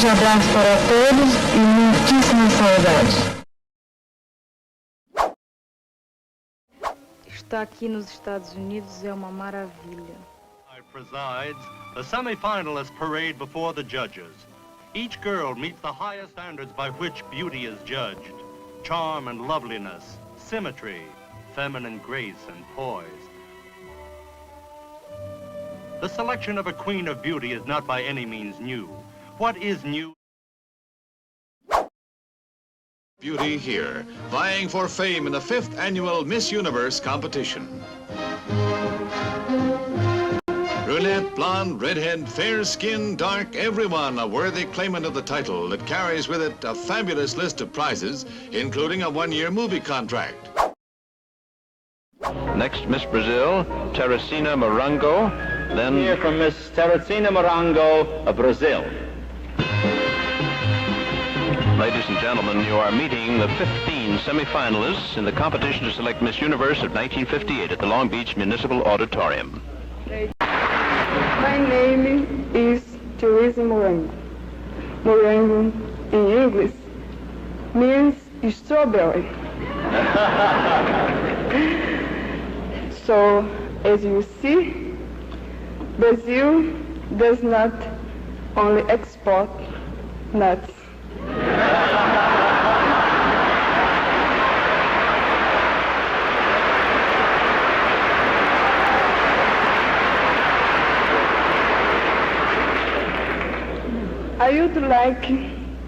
grande abraço para todos e muitíssima saudade. Estar aqui nos Estados Unidos é uma maravilha. Presides, the semi-finalists parade before the judges. Each girl meets the highest standards by which beauty is judged. Charm and loveliness, symmetry, feminine grace and poise. The selection of a queen of beauty is not by any means new. What is new? Beauty here, vying for fame in the 5th annual Miss Universe competition. Brunette, blonde, redhead, fair skin, dark, everyone a worthy claimant of the title that carries with it a fabulous list of prizes, including a 1-year movie contract. Next, Miss Brazil, Teresina Morango, then... Here from Miss Teresina Morango of Brazil. Ladies and gentlemen, you are meeting the 15 semi-finalists in the competition to select Miss Universe of 1958 at the Long Beach Municipal Auditorium. My name is Teresa Morango. Morango in English means strawberry. So, as you see, Brazil does not only export nuts. I would like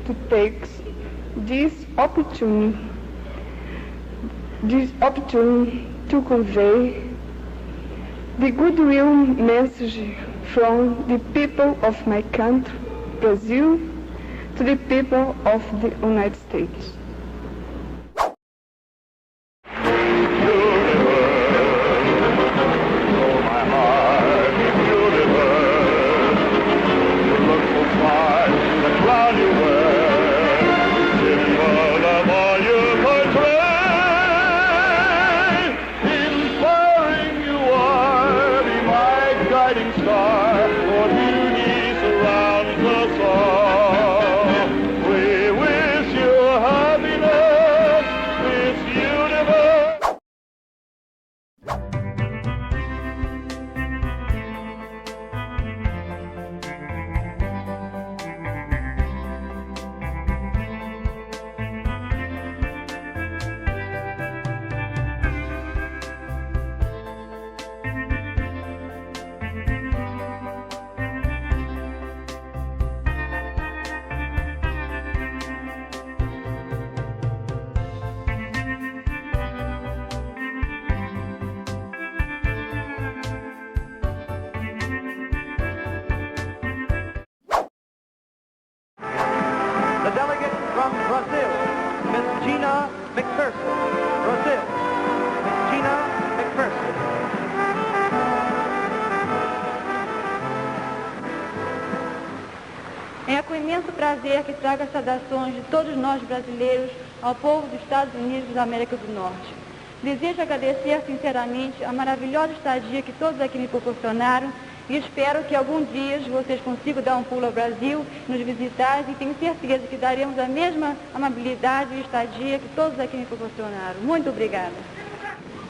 to take this opportunity to convey the goodwill message from the people of my country, Brazil, to the people of the United States. The delegate from Brazil, Miss Gina McPherson. Brazil, Miss Gina McPherson. É com imenso prazer que trago as saudações de todos nós brasileiros ao povo dos Estados Unidos da América do Norte. Desejo agradecer sinceramente a maravilhosa estadia que todos aqui me proporcionaram e espero que algum dia vocês consigam dar um pulo ao Brasil, nos visitar e tenho certeza que daremos a mesma amabilidade e estadia que todos aqui me proporcionaram. Muito obrigada.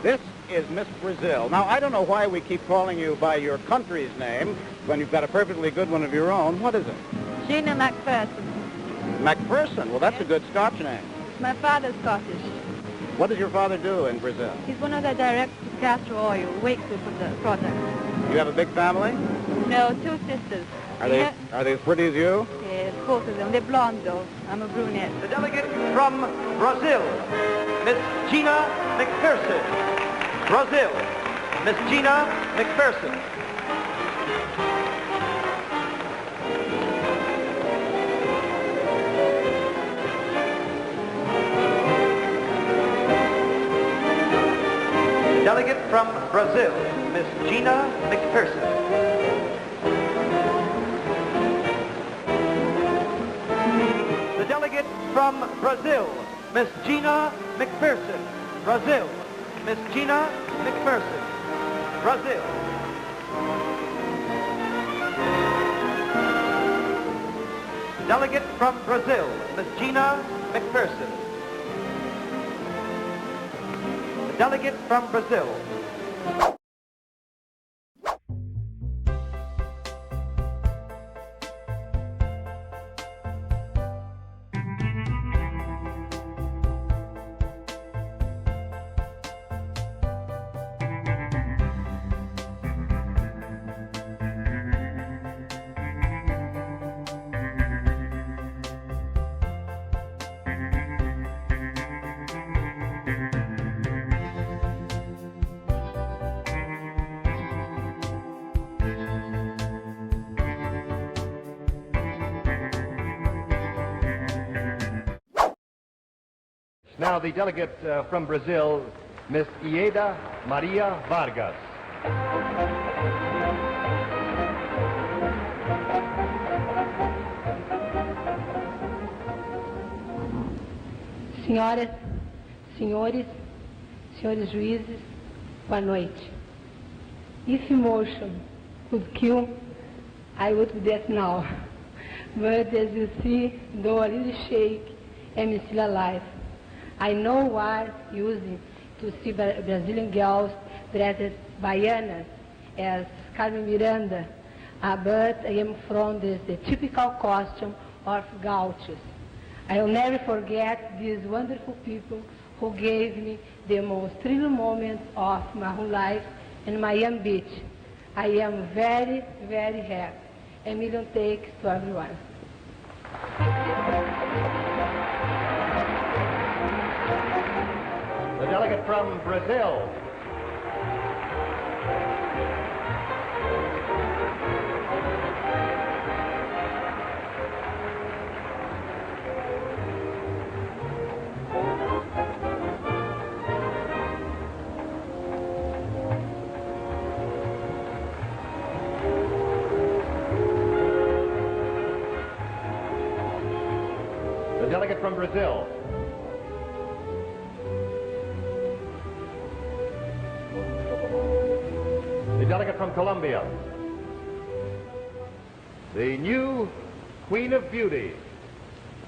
This is Miss Brazil. Now, I don't know why we keep calling you by your country's name when you've got a perfectly good one of your own. What is it? Gina McPherson. McPherson. Well, that's a good Scotch name. My father's Scottish. What does your father do in Brazil? He's one of the directors of castor oil, Wakefield products. You have a big family? No, 2 sisters. Are they as pretty as you? Yes, both of them. They're blonde, though. I'm a brunette. The delegate from Brazil, Miss Gina McPherson. Brazil, Miss Gina McPherson. Delegate from Brazil, Miss Gina McPherson. The delegate from Brazil, Miss Gina McPherson. Brazil, Miss Gina McPherson. Brazil. delegate from Brazil, Ms. Gina McPherson. The delegate from Brazil. Now the delegate from Brazil, Miss Ieda Maria Vargas. Senhoras, senhores, senhores juízes, boa noite. If emotion could kill, I would do that now. But as you see, though a little shake, I'm still alive. I know what using to see Brazilian girls dressed baianas as Carmen Miranda, but I am from the typical costume of gauchos. I will never forget these wonderful people who gave me the most thrilling moments of my whole life in Miami Beach. I am very, very happy. A million thanks to everyone. The delegate from Brazil. The delegate from Brazil. The delegate from Colombia. The new Queen of Beauty,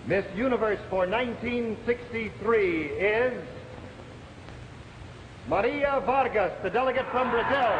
Miss Universe for 1963 is Maria Vargas, the delegate from Brazil.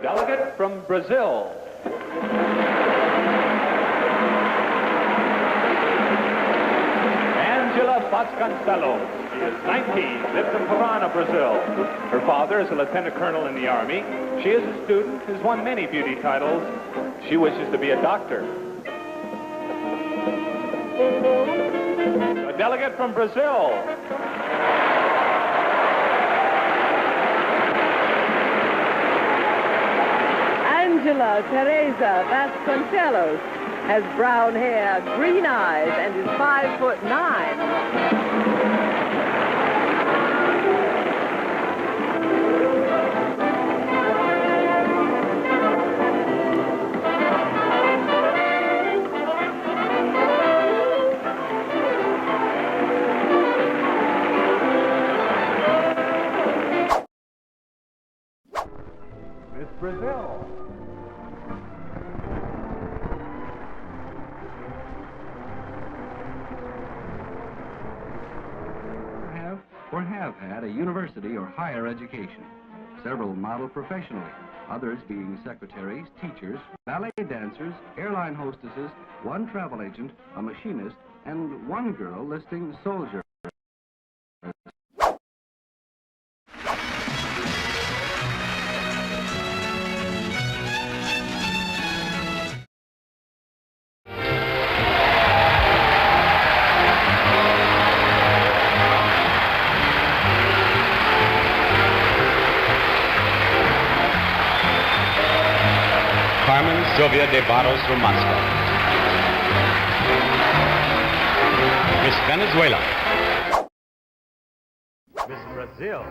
Delegate from Brazil. Angela Vasconcelos. She is 19, lives in Parana, Brazil. Her father is a lieutenant colonel in the Army. She is a student, has won many beauty titles. She wishes to be a doctor. A delegate from Brazil. Angela Teresa Vasconcelos has brown hair, green eyes, and is 5'9". Miss Brazil. Or have had a university or higher education. Several model professionally, others being secretaries, teachers, ballet dancers, airline hostesses, one travel agent, a machinist, and one girl listing soldier. Carmen Sylvia de Barros from Moscow. Miss Venezuela. Miss Brazil.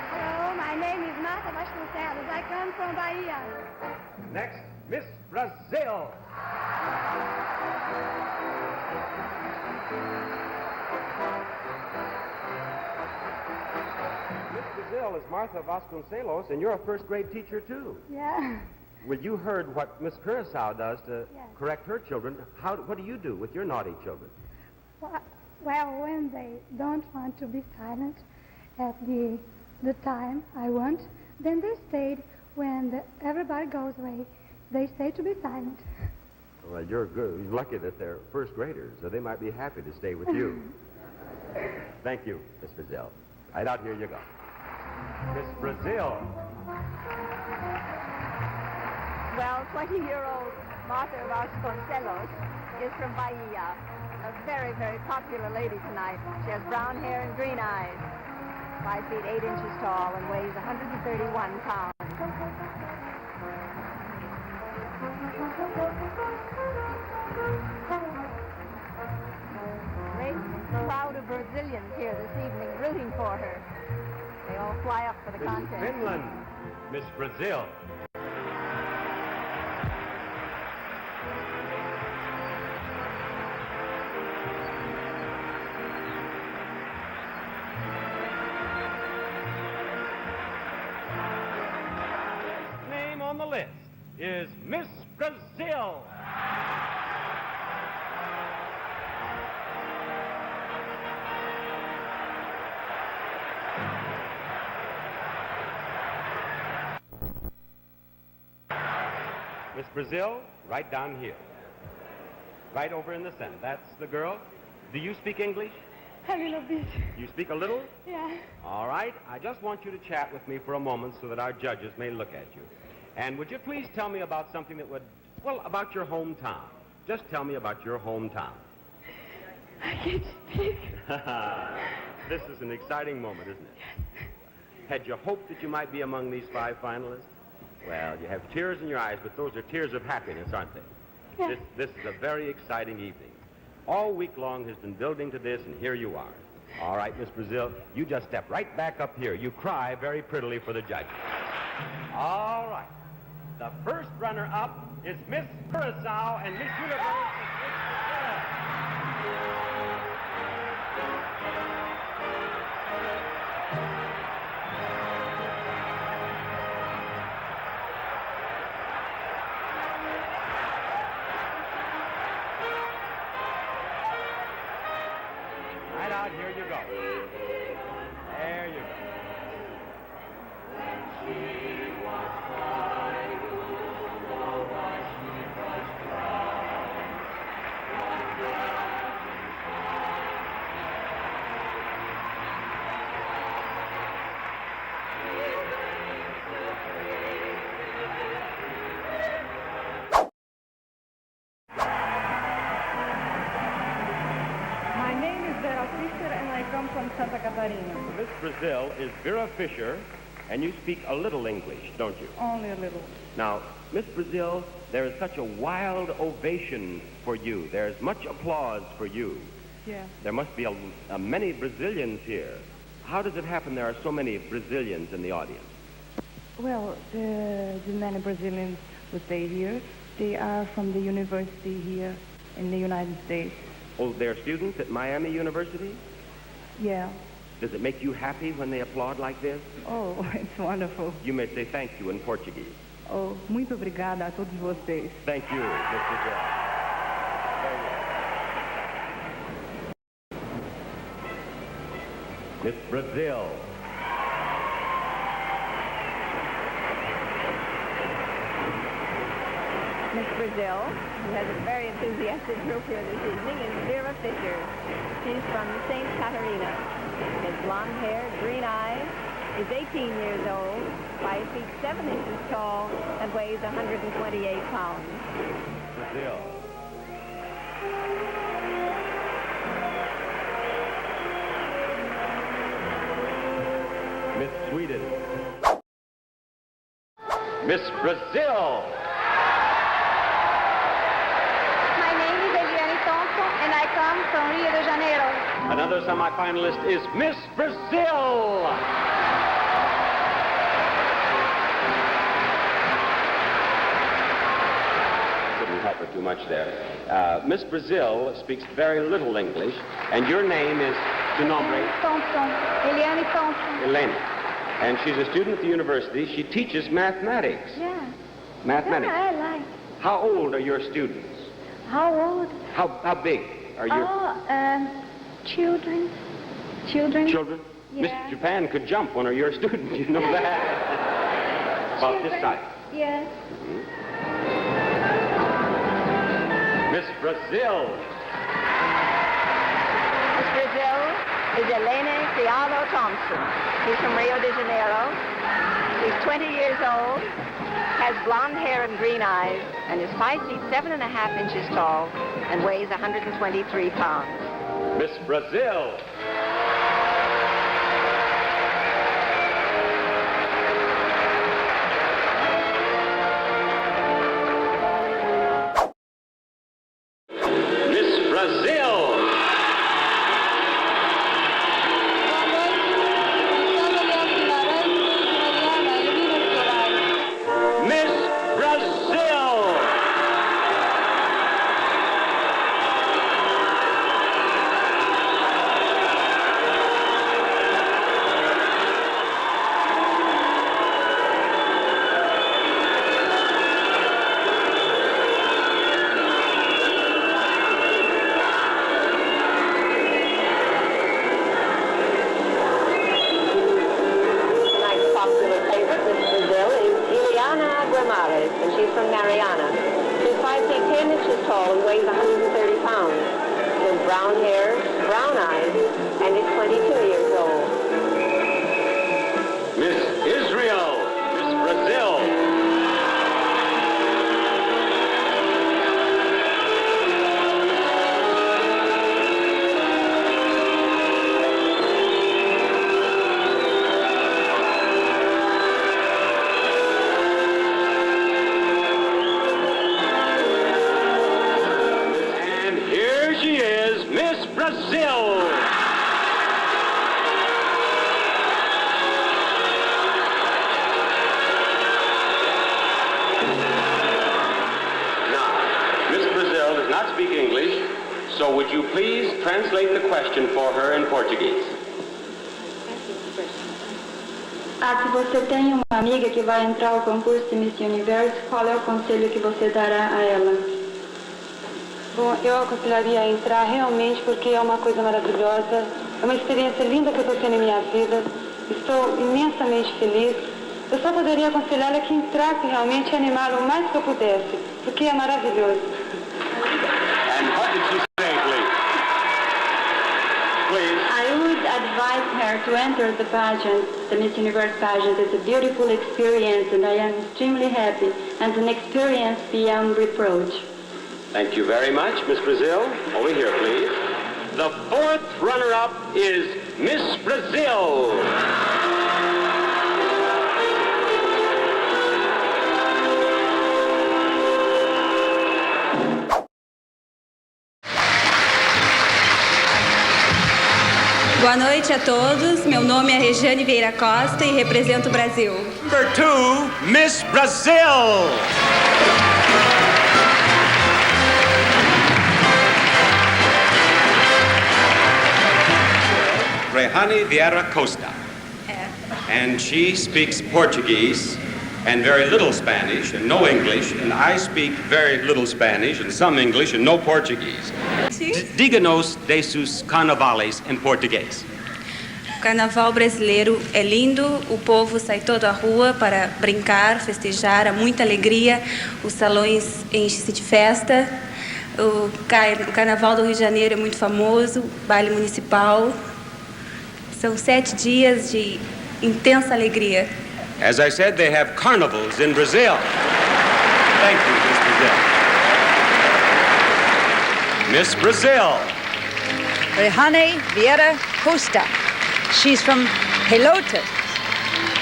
Hello, my name is Martha Vasconcelos. I come from Bahia. Next, Miss Brazil. Miss Brazil is Martha Vasconcelos, and you're a first-grade teacher, too. Yeah. Well, you heard what Miss Curacao does to Yes. correct her children. What do you do with your naughty children? Well, when they don't want to be silent at the time I want, then they stayed. When everybody goes away, they stay to be silent. Well, you're good. You're lucky that they're first graders, so they might be happy to stay with you. Thank you, Miss Brazil. Right out here you go. Miss Brazil. Well, 20-year-old Martha Vasconcelos is from Bahia. A very, very popular lady tonight. She has brown hair and green eyes. 5 feet 8 inches tall and weighs 131 pounds. Great crowd of Brazilians here this evening rooting for her. They all fly up for the contest. Finland. Miss Brazil. Name on the list is Miss Brazil. Miss Brazil, right down here. Right over in the center. That's the girl. Do you speak English? A little bit. You speak a little? Yeah. All right. I just want you to chat with me for a moment so that our judges may look at you. And would you please tell me about something that would, well, about your hometown. Just tell me about your hometown. I can't speak. This is an exciting moment, isn't it? Had you hoped that you might be among these 5 finalists? Well, you have tears in your eyes, but those are tears of happiness, aren't they? Yes. This is a very exciting evening. All week long has been building to this, and here you are. All right, Miss Brazil, you just step right back up here. You cry very prettily for the judges. All right. The first runner-up is Miss Curacao, and Miss Universe is Miss Brazil. Right out, here you go. There you go. My name is Vera Fischer and I come from Santa Catarina. Miss Brazil is Vera Fisher, and you speak a little English, don't you? Only a little. Now, Miss Brazil, there is such a wild ovation for you. There's much applause for you. Yeah. There must be many Brazilians here. How does it happen there are so many Brazilians in the audience? Well, the many Brazilians who stay here, they are from the university here in the United States. Oh, they're students at Miami University? Yeah. Does it make you happy when they applaud like this? Oh, it's wonderful. You may say thank you in Portuguese. Oh, muito obrigada a todos vocês. Thank you, Miss Brazil. Miss Brazil. Miss Brazil, who has a very enthusiastic group here this evening, is Vera Fisher. She's from St. Catarina. Has blonde hair, green eyes, is 18 years old, 5 feet 7 inches tall, and weighs 128 pounds. Brazil. Miss Sweden. Miss Brazil. My name is Eliane Thompson, and I come from Rio de Janeiro. Another semifinalist is Miss Brazil. Couldn't help her too much there. Miss Brazil speaks very little English, and your name is tu nombre? Thompson. Eliane Thompson. Elena. And she's a student at the university. She teaches mathematics. Yeah. Mathematics. Yeah, I like. How old are your students? How old? How big are your Children. children? Yeah. Miss Japan could jump one of your students, you know that? About this size. Yes. Miss Brazil. Miss Brazil is Elena Criado Thompson. She's from Rio de Janeiro. She's 20 years old, has blonde hair and green eyes, and is 5 feet 7.5 inches tall, and weighs 123 pounds. Miss Brazil. Miss Brazil. Miss Brazil. Tonight's popular favorite, Miss Brazil, is Ileana Guimarães, and she's from Mariana. She's 5 feet 10 inches tall and weighs 130 pounds. She has brown hair, brown eyes, and is 22 years old. Miss Israel. Miss Brazil. And here she is, Miss Brazil. Now, Miss Brazil does not speak English, so would you please translate the question for her in Portuguese? Se você tem uma amiga que vai entrar ao concurso de Miss Universo, qual é o conselho que você dará a ela? Bom, eu aconselharia a entrar realmente porque é uma coisa maravilhosa, é uma experiência linda que eu estou tendo em minha vida, estou imensamente feliz. Eu só poderia aconselhá-la que entrasse realmente e animá-la o mais que eu pudesse, porque é maravilhoso. And what did she say, please? Please. I would advise her to enter the pageant, the Miss Universe pageant. It's a beautiful experience and I am extremely happy and an experience beyond reproach. Thank you very much, Miss Brazil. Over here, please. The fourth runner-up is Miss Brazil. Boa noite a todos. Meu nome é Regiane Vieira Costa e represento o Brasil. Number 2, Miss Brazil. Rehane Vieira Costa. And she speaks Portuguese and very little Spanish and no English, and I speak very little Spanish and some English and no Portuguese. Diga-nos de sus carnavales em português. O carnaval brasileiro é lindo, o povo sai todo à rua para brincar, festejar, há muita alegria, os salões enchem-se de festa, o carnaval do Rio de Janeiro é muito famoso, baile municipal, são 7 dias de intensa alegria. As I said, they have carnivals in Brazil. Thank you, Miss Brazil. Miss Brazil. Rehane Vieira Costa. She's from Pelotas.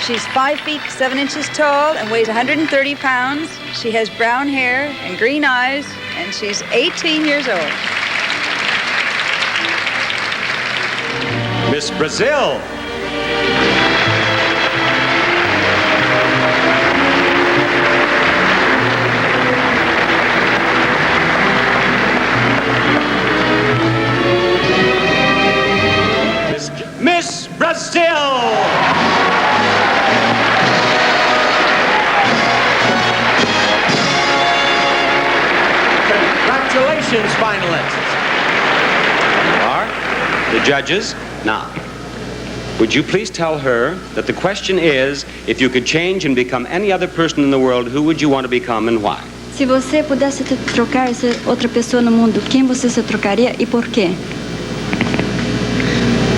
She's 5 feet 7 inches tall and weighs 130 pounds. She has brown hair and green eyes, and she's 18 years old. Miss Brazil. Miss Brazil. Congratulations, finalists. Are the judges. Now, would you please tell her that the question is, if you could change and become any other person in the world, who would you want to become and why? Se você pudesse trocar ser outra pessoa no mundo, quem você se trocaria e por quê?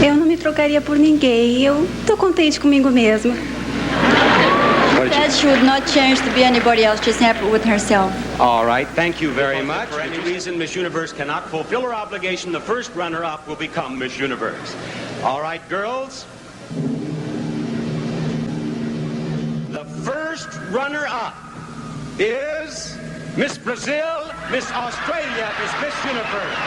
Eu não me trocaria por ninguém. Eu tô contente comigo mesma. Said she would not change to be anybody else, just happy with herself. All right, thank you very much. For any reason Miss Universe cannot fulfill her obligation, the first runner-up will become Miss Universe. All right, girls. The first runner-up is Miss Brazil, Miss Australia is Miss Universe.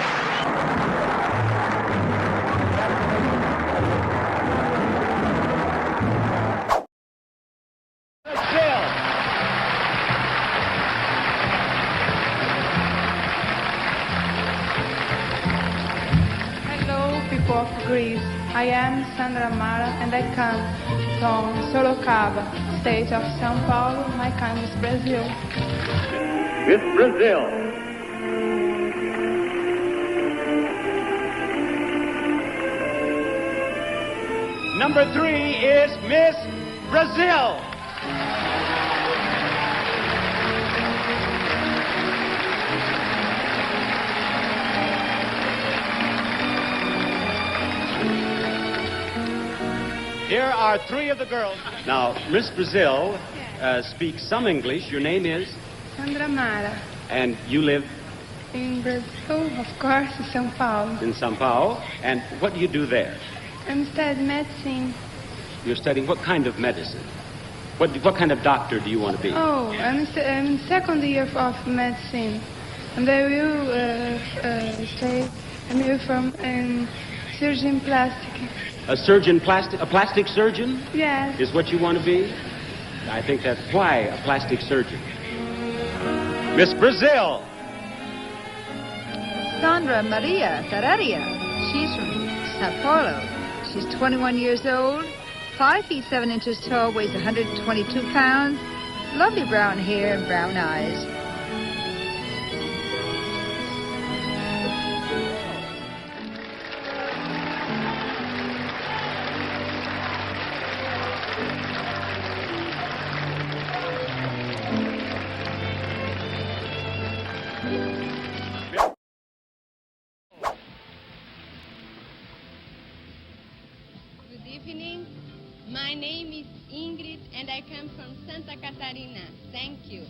People of Greece. I am Sandra Mara and I come from Sorocaba, state of São Paulo. My country is Brazil. Miss Brazil. Number 3 is Miss Brazil. Here are 3 of the girls. Now, Miss Brazil speaks some English. Your name is? Sandra Mara. And you live? In Brazil, of course, in São Paulo. In São Paulo. And what do you do there? I'm studying medicine. You're studying what kind of medicine? What kind of doctor do you want to be? Oh, I'm in second year of medicine. And I will stay. I'm here from surgeon plastic. A surgeon plastic? A plastic surgeon? Yes. Is what you want to be? I think that's why a plastic surgeon. Miss Brazil. Sandra Maria Terraria. She's from Sao Paulo. She's 21 years old, 5 feet 7 inches tall, weighs 122 pounds, lovely brown hair and brown eyes. Good evening. My name is Ingrid and I come from Santa Catarina. Thank you.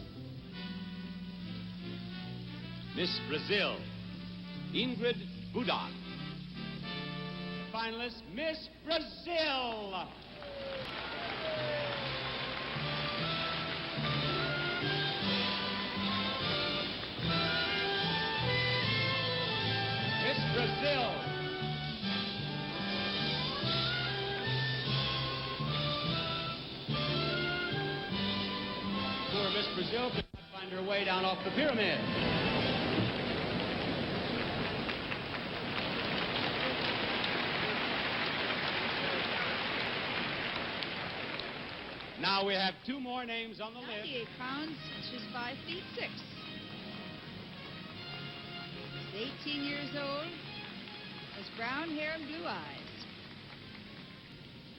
Miss Brazil, Ingrid Budak. Finalist, Miss Brazil. Miss Brazil. Poor Miss Brazil could not find her way down off the pyramid. Now we have 2 more names on the list. 98 pounds, she's 5 feet 6. She's 18 years old, has brown hair and blue eyes.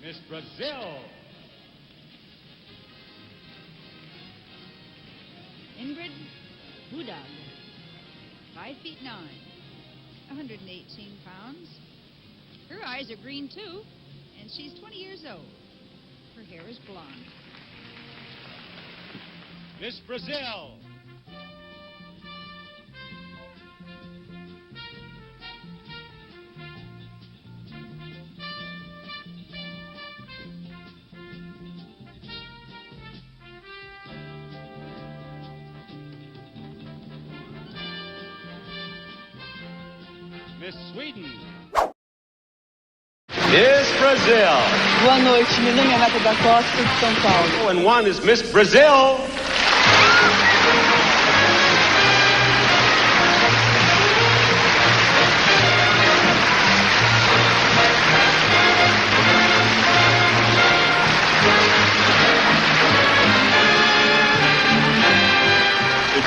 Miss Brazil. Ingrid Budag, 5 feet 9, 118 pounds. Her eyes are green too, and she's 20 years old. Her hair is blonde. Miss Brazil. Miss Sweden. Miss Brazil. Boa noite, meu nome é Renata da Costa, de São Paulo. And one is Miss Brazil.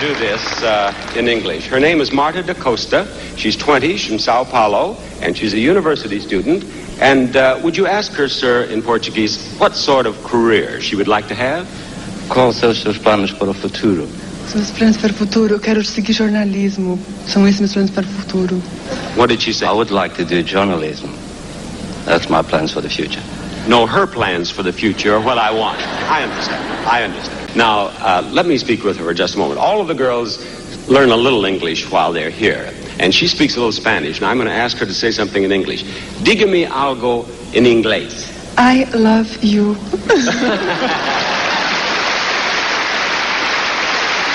Do this in English. Her name is Marta da Costa. She's 20. She's from Sao Paulo, and she's a university student. And would you ask her, sir, in Portuguese, what sort of career she would like to have? Quais são os seus planos para o futuro? Os meus planos para o futuro, eu quero seguir jornalismo. São esses meus planos para o futuro. What did she say? I would like to do journalism. That's my plans for the future. No, her plans for the future are what I want. I understand. Now, let me speak with her for just a moment. All of the girls learn a little English while they're here, and she speaks a little Spanish. Now, I'm going to ask her to say something in English. Dígame algo en inglés. I love you.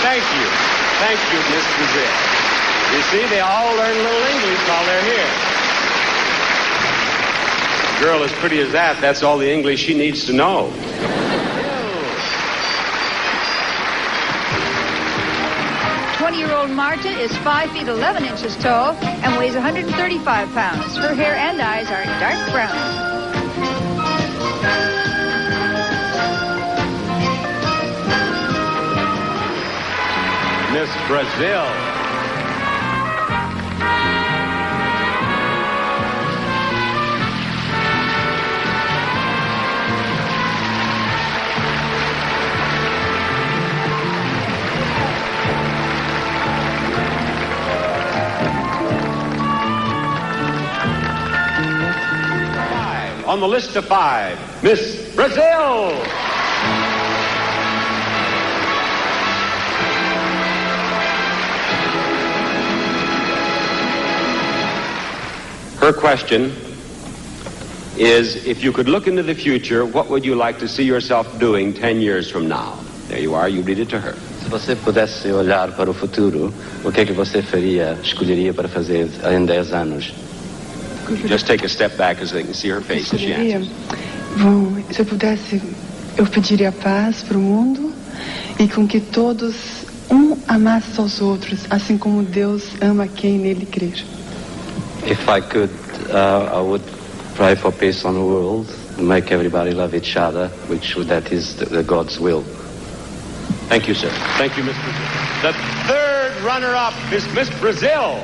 Thank you, Miss Brazil. You see, they all learn a little English while they're here. A girl as pretty as that, that's all the English she needs to know. 20-year-old Marta is 5 feet 11 inches tall and weighs 135 pounds. Her hair and eyes are dark brown. Miss Brazil. On the list of 5, Miss Brazil. Her question is, if you could look into the future, what would you like to see yourself doing 10 years from now? There you are, you read it to her. Se você pudesse olhar para o futuro, o que é que você escolheria para fazer em 10 anos? Just take a step back so they can see her face as she answers. Bom, se eu pudesse, eu pediria paz para o mundo e com que todos amasse aos outros, assim como Deus ama quem nele crer. If I could, I would pray for peace on the world, make everybody love each other, that is the God's will. Thank you, sir. Thank you, Miss Brazil. The third runner-up is Miss Brazil.